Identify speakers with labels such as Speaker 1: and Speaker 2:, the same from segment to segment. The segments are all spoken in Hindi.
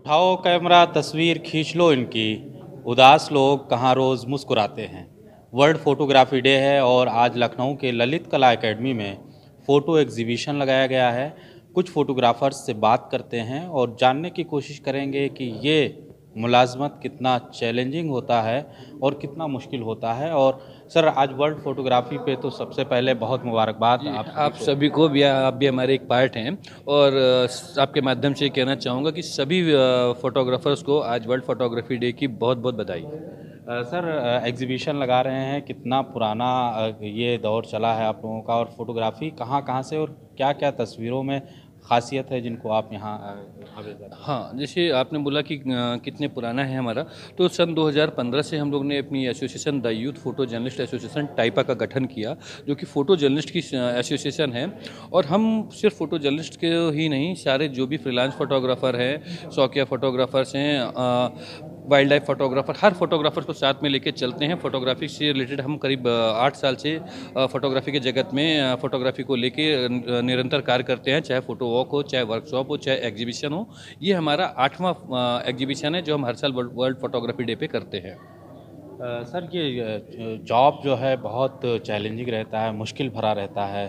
Speaker 1: उठाओ कैमरा तस्वीर खींच लो इनकी। उदास लोग कहाँ रोज़ मुस्कुराते हैं। वर्ल्ड फोटोग्राफी डे है और आज लखनऊ के ललित कला एकेडमी में फ़ोटो एग्जीबिशन लगाया गया है। कुछ फोटोग्राफर्स से बात करते हैं और जानने की कोशिश करेंगे कि ये मुलाजमत कितना चैलेंजिंग होता है और कितना मुश्किल होता है। और सर, आज वर्ल्ड फोटोग्राफी पे तो सबसे पहले बहुत मुबारकबाद
Speaker 2: आप सभी को भी। आप भी हमारे एक पार्ट हैं और आपके माध्यम से कहना चाहूँगा कि सभी फोटोग्राफर्स को आज वर्ल्ड फोटोग्राफी डे की बहुत बहुत बधाई।
Speaker 1: सर, एग्जीबिशन लगा रहे हैं, कितना पुराना ये दौर चला है आप लोगों का, और फोटोग्राफी कहाँ कहाँ से और क्या क्या तस्वीरों में खासियत है जिनको आप यहाँ आवेदन।
Speaker 2: हाँ, जैसे आपने बोला कि कितने पुराना है हमारा, तो सन 2015 से हम लोग ने अपनी association the youth photo journalist association टाइपा का गठन किया, जो कि फ़ोटो जर्नलिस्ट की एसोसिएशन है। और हम सिर्फ फ़ोटो जर्नलिस्ट के ही नहीं, सारे जो भी फ्रीलांस फोटोग्राफ़र हैं, शौकिया फोटोग्राफर्स हैं, wild life photographer, her photographer को साथ में लेके चलते हैं। फोटोग्राफी से रिलेटेड हम करीब 8 साल से फोटोग्राफी के जगत में फोटोग्राफी को लेके निरंतर कार्य करते हैं, चाहे फ़ोटो वॉक हो, चाहे वर्कशॉप हो, चाहे एग्जीबिशन हो। ये हमारा 8वां एग्जीबिशन है जो हम हर साल वर्ल्ड फोटोग्राफी डे पे करते हैं।
Speaker 1: सर, ये जॉब जो है बहुत चैलेंजिंग रहता है, मुश्किल भरा रहता है।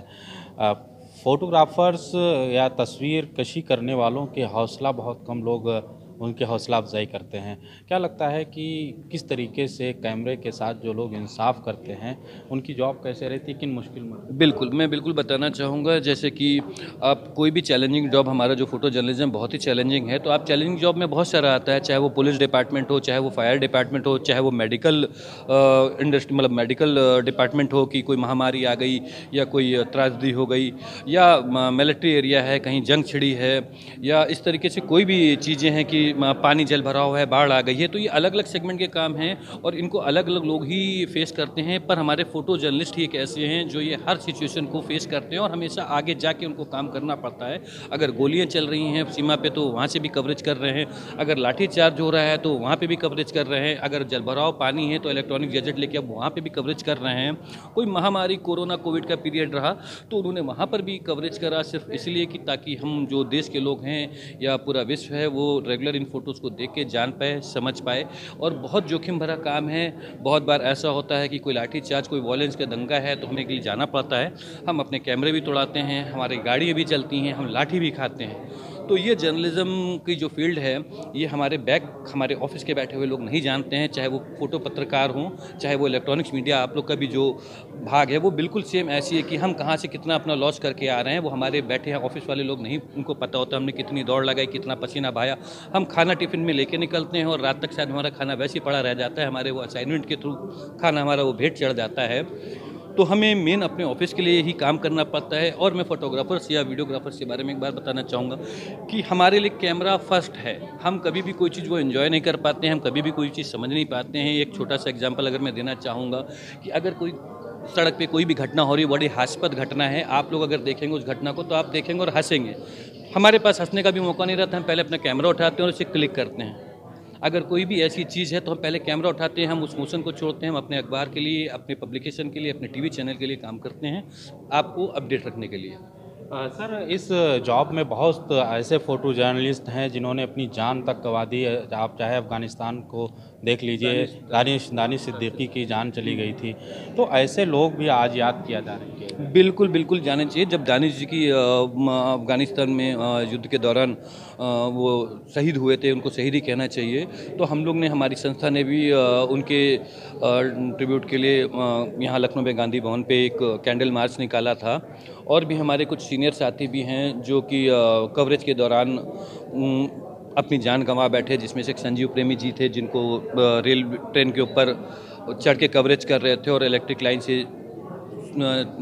Speaker 1: फोटोग्राफर्स या तस्वीर कशी करने वालों के हौसला बहुत कम लोग उनकी हौसला अफजाई करते हैं। क्या लगता है कि किस तरीके से कैमरे के साथ जो लोग इंसाफ करते हैं उनकी जॉब कैसे रहती है, किन मुश्किल में?
Speaker 2: बिल्कुल, मैं बिल्कुल बताना चाहूँगा, जैसे कि आप कोई भी चैलेंजिंग जॉब, हमारा जो फ़ोटो जर्नलिज़्म बहुत ही चैलेंजिंग है, तो आप चैलेंजिंग जॉब में बहुत सारा आता है, चाहे वो पुलिस डिपार्टमेंट हो, चाहे वो फायर डिपार्टमेंट हो, चाहे वो मेडिकल इंडस्ट्री मतलब मेडिकल डिपार्टमेंट हो कि कोई महामारी आ गई या कोई त्रासदी हो गई, या मिलिट्री एरिया है, कहीं जंग छिड़ी है, या इस तरीके से कोई भी चीज़ें हैं कि पानी जल भराव है, बाढ़ आ गई है, तो ये अलग अलग सेगमेंट के काम हैं और इनको अलग अलग लोग ही फेस करते हैं। पर हमारे फ़ोटो जर्नलिस्ट ही एक ऐसे हैं जो ये हर सिचुएशन को फेस करते हैं और हमेशा आगे जाके उनको काम करना पड़ता है। अगर गोलियां चल रही हैं सीमा पे तो वहाँ से भी कवरेज कर रहे हैं, अगर लाठी चार्ज हो रहा है तो वहाँ पे भी कवरेज कर रहे हैं, अगर जलभराव पानी है तो इलेक्ट्रॉनिक गैजेट लेके अब वहाँ पे भी कवरेज कर रहे हैं। कोई महामारी कोरोना कोविड का पीरियड रहा तो उन्होंने वहाँ पर भी कवरेज करा, सिर्फ इसलिए कि ताकि हम जो देश के लोग हैं या पूरा विश्व है वो रेगुलर इन फोटोज़ को देख के जान पाए, समझ पाए। और बहुत जोखिम भरा काम है। बहुत बार ऐसा होता है कि कोई लाठी चार्ज, कोई वॉयलेंस का दंगा है तो हमें के लिए जाना पड़ता है। हम अपने कैमरे भी तोड़ाते हैं, हमारी गाड़ियाँ भी चलती हैं, हम लाठी भी खाते हैं। तो ये जर्नलिज्म की जो फील्ड है, ये हमारे हमारे ऑफिस के बैठे हुए लोग नहीं जानते हैं, चाहे वो फोटो पत्रकार हों, चाहे वो इलेक्ट्रॉनिक्स मीडिया, आप लोग का भी जो भाग है वो बिल्कुल सेम ऐसी है कि हम कहाँ से कितना अपना लॉस करके आ रहे हैं, वो हमारे बैठे हैं ऑफिस वाले लोग नहीं उनको पता होता हमने कितनी दौड़ लगाई, कितना पसीना बहाया। हम खाना टिफिन में लेके निकलते हैं और रात तक शायद हमारा खाना वैसे ही पड़ा रह जाता है, हमारे वो असाइनमेंट के थ्रू खाना हमारा वो भेंट चढ़ जाता है। तो हमें मेन अपने ऑफिस के लिए ही काम करना पड़ता है। और मैं फोटोग्राफर्स या वीडियोग्राफर्स के बारे में एक बार बताना चाहूँगा कि हमारे लिए कैमरा फर्स्ट है। हम कभी भी कोई चीज़ वो एंजॉय नहीं कर पाते हैं, हम कभी भी कोई चीज़ समझ नहीं पाते हैं। एक छोटा सा एग्जांपल अगर मैं देना चाहूँगा कि अगर कोई सड़क पे कोई भी घटना हो रही है, बड़ी हास्यास्पद घटना है, आप लोग अगर देखेंगे उस घटना को तो आप देखेंगे और हंसेंगे। हमारे पास हंसने का भी मौका नहीं रहता, हम पहले अपना कैमरा उठाते हैं और उसे क्लिक करते हैं। अगर कोई भी ऐसी चीज़ है तो हम पहले कैमरा उठाते हैं, हम उस मोशन को छोड़ते हैं, हम अपने अखबार के लिए, अपने पब्लिकेशन के लिए, अपने टीवी चैनल के लिए काम करते हैं, आपको अपडेट रखने के लिए।
Speaker 1: सर, इस जॉब में बहुत ऐसे फ़ोटो जर्नलिस्ट हैं जिन्होंने अपनी जान तक गंवा दी है। आप चाहे अफ़गानिस्तान को देख लीजिए, दानिश सिद्दीकी की जान चली गई थी, तो ऐसे लोग भी आज याद किया जा रहे हैं।
Speaker 2: बिल्कुल, बिल्कुल जाने चाहिए। जब दानिश जी की अफ़गानिस्तान में युद्ध के दौरान वो शहीद हुए थे, उनको शहीद ही कहना चाहिए। तो हम लोग ने, हमारी संस्था ने भी उनके ट्रिब्यूट के लिए यहाँ लखनऊ में गांधी भवन पे एक कैंडल मार्च निकाला था। और भी हमारे कुछ सीनियर साथी भी हैं जो कि कवरेज के दौरान अपनी जान गंवा बैठे, जिसमें से एक संजीव प्रेमी जी थे जिनको रेल ट्रेन के ऊपर चढ़ के कवरेज कर रहे थे और इलेक्ट्रिक लाइन से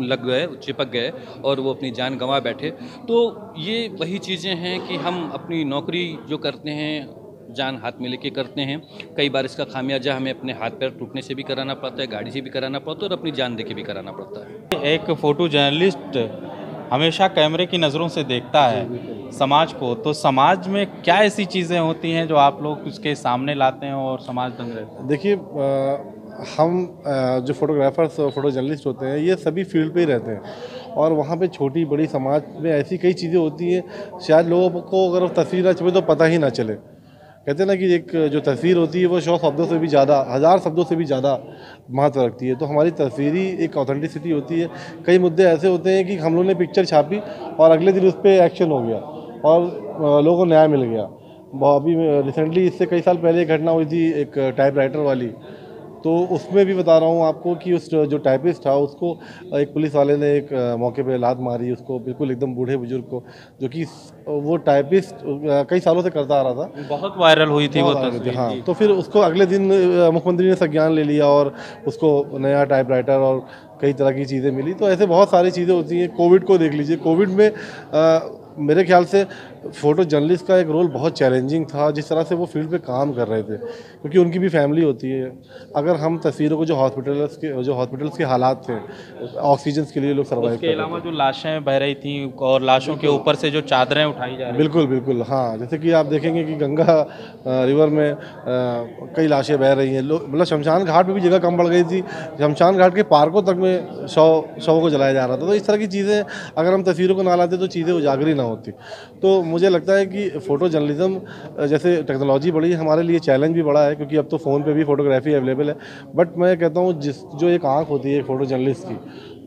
Speaker 2: लग गए, चिपक गए और वो अपनी जान गंवा बैठे। तो ये वही चीज़ें हैं कि हम अपनी नौकरी जो करते हैं जान हाथ में लेके करते हैं। कई बार इसका खामियाजा हमें अपने हाथ पैर टूटने से भी कराना पड़ता है, गाड़ी से भी कराना पड़ता है और अपनी जान दे के भी कराना पड़ता है।
Speaker 1: एक फ़ोटो जर्नलिस्ट हमेशा कैमरे की नज़रों से देखता है समाज को, तो समाज में क्या ऐसी चीज़ें होती हैं जो आप लोग उसके सामने लाते हैं और समाज दंग रहता है?
Speaker 3: देखिए, हम जो फोटोग्राफर्स फोटो जर्नलिस्ट होते हैं ये सभी फील्ड पे ही रहते हैं और वहाँ पे छोटी बड़ी समाज में ऐसी कई चीज़ें होती हैं शायद लोगों को अगर तस्वीर ना छपे तो पता ही ना चले। कहते हैं ना कि एक जो तस्वीर होती है वो 100 शब्दों से भी ज़्यादा, 1000 शब्दों से भी ज़्यादा महत्व रखती है। तो हमारी तस्वीर ही एक ऑथेंटिसिटी होती है। कई मुद्दे ऐसे होते हैं कि हम लोगों ने पिक्चर छापी और अगले दिन उस पर एक्शन हो गया और लोगों को न्याय मिल गया। अभी रिसेंटली इससे कई साल पहले एक घटना हुई थी एक टाइपराइटर वाली, तो उसमें भी बता रहा हूँ आपको कि उस जो टाइपिस्ट था उसको एक पुलिस वाले ने एक मौके पे लात मारी उसको, बिल्कुल एकदम बूढ़े बुजुर्ग को, जो कि वो टाइपिस्ट कई सालों से करता आ रहा था।
Speaker 1: बहुत वायरल हुई थी वो
Speaker 3: बहुत आगे थे,
Speaker 1: तस्वीर।
Speaker 3: हाँ।
Speaker 1: जी।
Speaker 3: तो फिर उसको अगले दिन मुख्यमंत्री ने संज्ञान ले लिया और उसको नया टाइपराइटर और कई तरह की चीज़ें मिली। तो ऐसे बहुत सारी चीज़ें होती हैं। कोविड को देख लीजिए, कोविड में मेरे ख्याल से फ़ोटो जर्नलिस्ट का एक रोल बहुत चैलेंजिंग था, जिस तरह से वो फील्ड पे काम कर रहे थे, क्योंकि उनकी भी फैमिली होती है। अगर हम तस्वीरों को जो हॉस्पिटल्स के हालात थे, ऑक्सीजन के लिए लोग सर्वाइव
Speaker 1: उसके
Speaker 3: कर रहे
Speaker 1: अलावा
Speaker 3: थे।
Speaker 1: जो लाशें बह रही थी और लाशों के ऊपर से जो चादरें उठाई जा रही
Speaker 3: बिल्कुल, बिल्कुल, हाँ। जैसे कि आप देखेंगे कि गंगा रिवर में कई लाशें बह रही हैं। लोग मतलब शमशान घाट पे भी जगह कम पड़ गई थी। शमशान घाट के पार्कों तक में शवों को जलाया जा रहा था। तो इस तरह की चीज़ें अगर हम तस्वीरों को ना लाते तो चीज़ें उजागर ही ना होती। तो मुझे लगता है कि फ़ोटो जर्नलिज़्म जैसे टेक्नोलॉजी बढ़ी है, हमारे लिए चैलेंज भी बढ़ा है, क्योंकि अब तो फ़ोन पे भी फ़ोटोग्राफी अवेलेबल है। बट मैं कहता हूँ जो एक आँख होती है फ़ोटो जर्नलिस्ट की,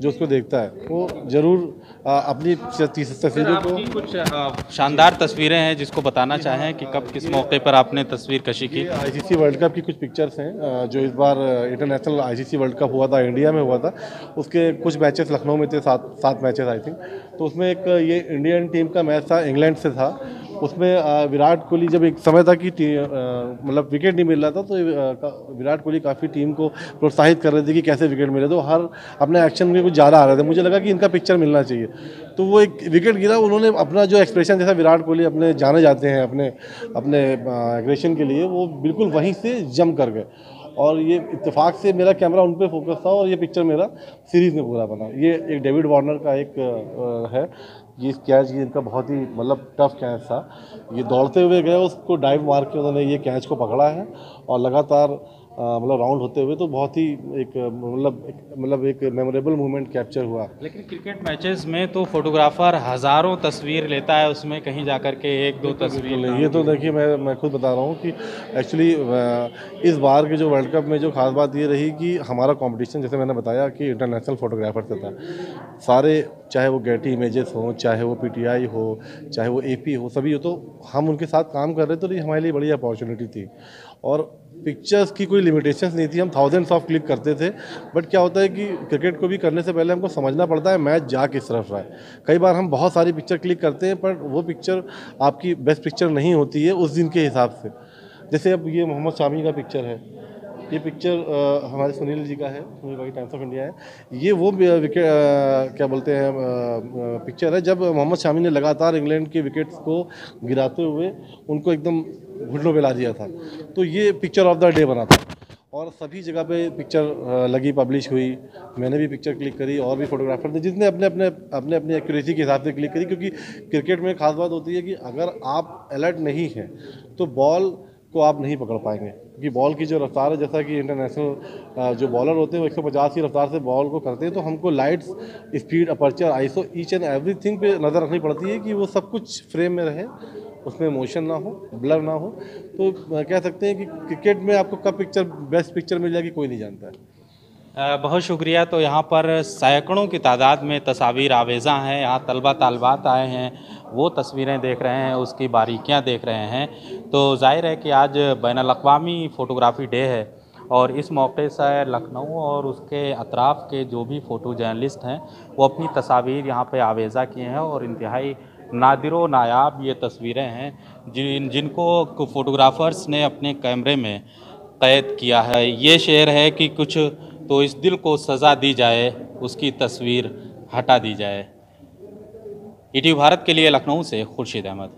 Speaker 3: जो उसको देखता है, वो ज़रूर अपनी तस्वीरों को।
Speaker 1: आपकी कुछ शानदार तस्वीरें हैं जिसको बताना चाहें कि कब किस मौके पर आपने तस्वीर कशी की?
Speaker 3: ये आईसीसी वर्ल्ड कप की कुछ पिक्चर्स हैं जो इस बार इंटरनेशनल आईसीसी वर्ल्ड कप हुआ था, इंडिया में हुआ था। उसके कुछ मैचेस लखनऊ में थे, 7 मैचेस आई थिंक। तो उसमें एक ये इंडियन टीम का मैच था, इंग्लैंड से था। उसमें विराट कोहली, जब एक समय था कि मतलब विकेट नहीं मिल रहा था, तो विराट कोहली काफ़ी टीम को प्रोत्साहित कर रहे थे कि कैसे विकेट मिले। तो हर अपने एक्शन में कुछ ज़्यादा आ रहे थे। मुझे लगा कि इनका पिक्चर मिलना चाहिए। तो वो एक विकेट गिरा, उन्होंने अपना जो एक्सप्रेशन, जैसा विराट कोहली अपने जाने जाते हैं अपने एग्रेशन के लिए, वो बिल्कुल वहीं से जम कर गए। और ये इत्तेफाक से मेरा कैमरा उन पे फोकस था और ये पिक्चर मेरा सीरीज़ में पूरा बना। ये एक डेविड वार्नर का एक है। ये कैच, ये इनका बहुत ही मतलब टफ कैच था। ये दौड़ते हुए गए, उसको डाइव मार के उन्होंने ये कैच को पकड़ा है और लगातार मतलब राउंड होते हुए, तो बहुत ही एक एक मेमोरेबल मोमेंट कैप्चर हुआ।
Speaker 1: लेकिन क्रिकेट मैचेस में तो फोटोग्राफर हज़ारों तस्वीर लेता है, उसमें कहीं जाकर के एक दो तस्वीर
Speaker 3: नहीं, ये तो देखिए मैं खुद बता रहा हूँ कि एक्चुअली इस बार के जो वर्ल्ड कप में जो खास बात ये रही कि हमारा कंपटीशन, जैसे मैंने बताया कि इंटरनेशनल फोटोग्राफर से था। सारे, चाहे वो गेटी इमेजेस हो, चाहे वो पीटीआई हो, चाहे वो एपी हो, सभी हो, तो हम उनके साथ काम कर रहे थे। तो ये हमारे लिए बड़ी अपॉर्चुनिटी थी। और पिक्चर्स की कोई लिमिटेशंस नहीं थी, हम थाउजेंड्स ऑफ क्लिक करते थे। बट क्या होता है कि क्रिकेट को भी करने से पहले हमको समझना पड़ता है मैच जा किस तरफ रहा है। कई बार हम बहुत सारी पिक्चर क्लिक करते हैं, पर वो पिक्चर आपकी बेस्ट पिक्चर नहीं होती है उस दिन के हिसाब से। जैसे अब ये मोहम्मद शामी का पिक्चर है। ये पिक्चर हमारे सुनील जी का है, सुनील भाई टाइम्स ऑफ इंडिया है। ये वो क्या बोलते हैं पिक्चर है जब मोहम्मद शामी ने लगातार इंग्लैंड के विकेट्स को गिराते हुए उनको एकदम घुटनों पे ला दिया था। तो ये पिक्चर ऑफ द डे बना था और सभी जगह पे पिक्चर लगी, पब्लिश हुई। मैंने भी पिक्चर क्लिक करी और भी फोटोग्राफर थे जिसने अपने एक्यूरेसी के हिसाब से क्लिक करी। क्योंकि क्रिकेट में खास बात होती है कि अगर आप अलर्ट नहीं हैं तो बॉल को आप नहीं पकड़ पाएंगे, क्योंकि बॉल की जो रफ्तार है, जैसा कि इंटरनेशनल जो बॉलर होते हैं वो 150 की रफ्तार से बॉल को करते हैं। तो हमको lights, speed, aperture, ISO, each and everything पे नज़र रखनी पड़ती है कि वो सब कुछ फ्रेम में रहे, उसमें मोशन ना हो, ब्लर ना हो। तो कह सकते हैं कि क्रिकेट में आपको कब बेस्ट पिक्चर मिल जाएगी कोई नहीं जानता है।
Speaker 1: बहुत शुक्रिया। तो यहाँ पर सैकड़ों की तादाद में तस्वीर आवेज़ा हैं। यहाँ तलबा तालबात आए हैं, वो तस्वीरें देख रहे हैं, उसकी बारीकियाँ देख रहे हैं। तो जाहिर है कि आज बैनुल-अक़वामी फ़ोटोग्राफ़ी डे है और इस मौके से लखनऊ और उसके अतराफ़ के जो भी फ़ोटो जर्नलिस्ट हैं वो अपनी तस्वीर यहाँ पे आवेज़ा किए हैं। और इंतहाई नादिर नायाब ये तस्वीरें हैं जिनको फ़ोटोग्राफ़र्स ने अपने कैमरे में कैद किया है। ये शेर है कि कुछ तो इस दिल को सज़ा दी जाए, उसकी तस्वीर हटा दी जाए। ईटीवी भारत के लिए लखनऊ से खुर्शीद अहमद।